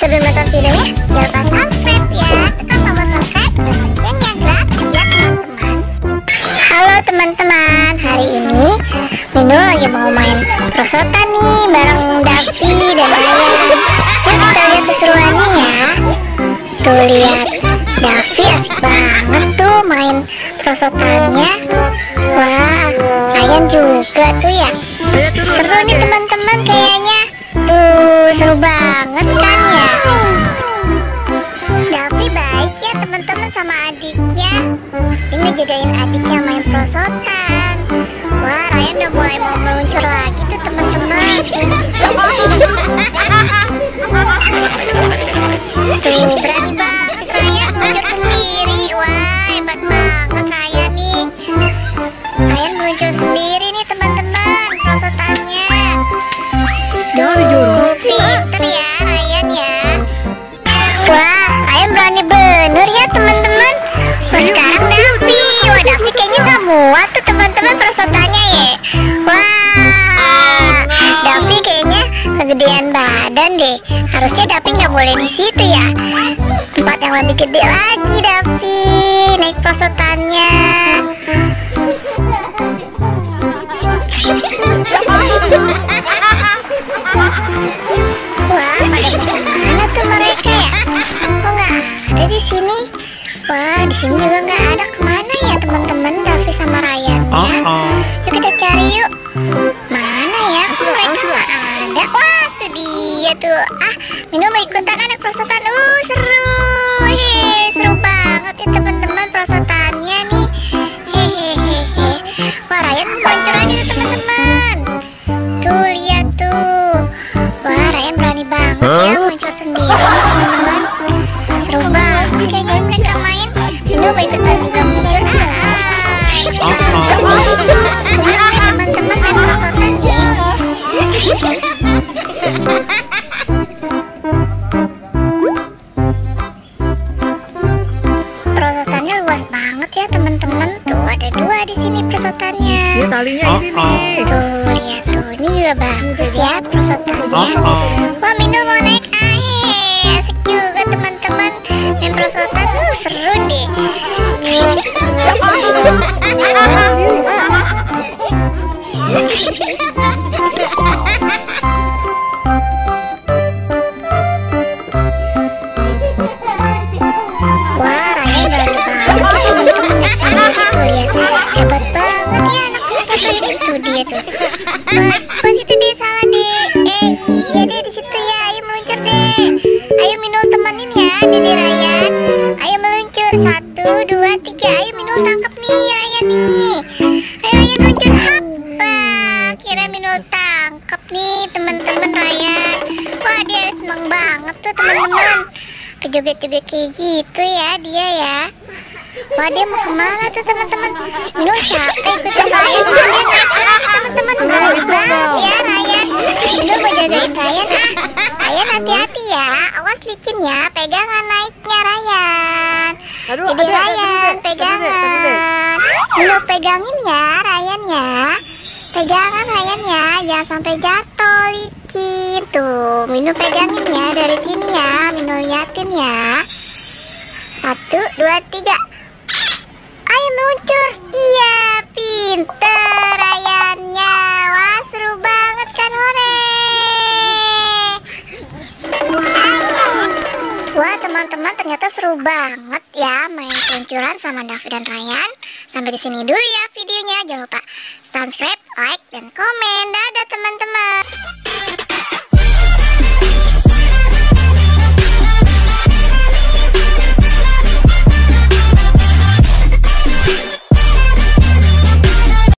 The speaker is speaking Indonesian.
Sebelum nonton videonya, jangan lupa subscribe ya. Tekan tombol subscribe dan loncengnya gratis ya teman-teman. Halo teman-teman, hari ini Minu lagi mau main prosotan nih bareng Davi dan Ryan. Yuk kita lihat keseruannya ya. Tuh lihat, Davi asik banget tuh main prosotannya. Wah, Ryan juga tuh ya. Seru nih teman-teman kayaknya. Tuh seru banget kan ya. Davi baik ya teman-teman sama adiknya. Ini jagain adiknya main prosotan. Wah, Ryan udah mulai mau meluncur lagi tuh teman-teman. Tuh berani banget Ryan meluncur sendiri. Wah, hebat banget Ryan nih. Ryan meluncur sendiri nih teman-teman prosotannya. Tuh, pinter ya Ryan ya. Wah, Ryan berani bener ya teman-teman. Wah, sekarang Davi. Wah, Davi kayaknya gak muat tuh teman-teman prosotannya ya. Wah, Davi kayaknya kegedean badan deh. Harusnya Davi gak boleh di situ ya. Tempat yang lebih gede lagi Davi naik prosotannya. Wah, pada kemana tuh mereka ya? Kok nggak ada di sini? Wah, di sini juga nggak ada. Kemana ya teman-teman Davi sama Ryan ya? Yuk kita cari yuk. Mana ya? Kok mereka nggak ada? Wah, tuh dia tuh. Ah, Minu mau ikutan anak prosotan. Seru. Seru banget ya teman-teman prosotannya nih. Hehehe. Wah, Ryan meluncur aja tuh teman-teman. Tuh lihat tuh. Wah, Ryan berani banget ya meluncur sendiri nih teman-teman. Seru banget kayaknya mereka main. Minu mau ikutan juga meluncur. Senang ya teman-teman main prosotannya. Prosotannya luas banget ya teman-teman. Tuh ada dua di sini prosotannya. Ya, talinya ini nih. Tuh lihat tuh, ini juga bagus ya prosotannya. Wah, Minu mau naik air. Asik juga teman-teman main prosotan. Seru deh. Wah, Ryan berani banget ya teman-teman naik sendiri tuh lihat. Hebat banget ya anak satu ini tuh dia tuh. Wah, itu dia salah deh. Iya deh di situ ya. Ayo meluncur deh. Ayo Minu temenin ya Dede Ryan. Ayo meluncur 1, 2, 3. Ayo Minu tangkap nih Ryan nih. Ayo Ryan meluncur. Hapa. Kira Minu tangkap nih teman-teman Ryan. Wah, dia seneng banget tuh teman-teman. Joget-joget kayak gitu ya dia ya. Wah, dia mau kemana tuh teman-teman? Minu capek ikutin Ryan. Wah, dia naik lagi teman-teman. Berani banget ya Ryan. Minu mau jagain Ryan ah. Ryan hati-hati ya. Awas licin ya. Pegangan naiknya Ryan. Jadi Ryan pegangan. Minu pegangin ya Ryan ya. Pegangan Ryan ya. Jangan sampai jatuh licin. Tuh Minu pegangin ya dari sini ya. Minu liatin ya. 1, 2, 3. Ayo meluncur. Iya, pinter Ryannya. Wah, seru banget kan, hore. Wah, teman-teman ternyata seru banget ya main peluncuran sama Davi dan Ryan. Sampai di sini dulu ya videonya. Jangan lupa subscribe, like, dan komen. Dadah teman-teman.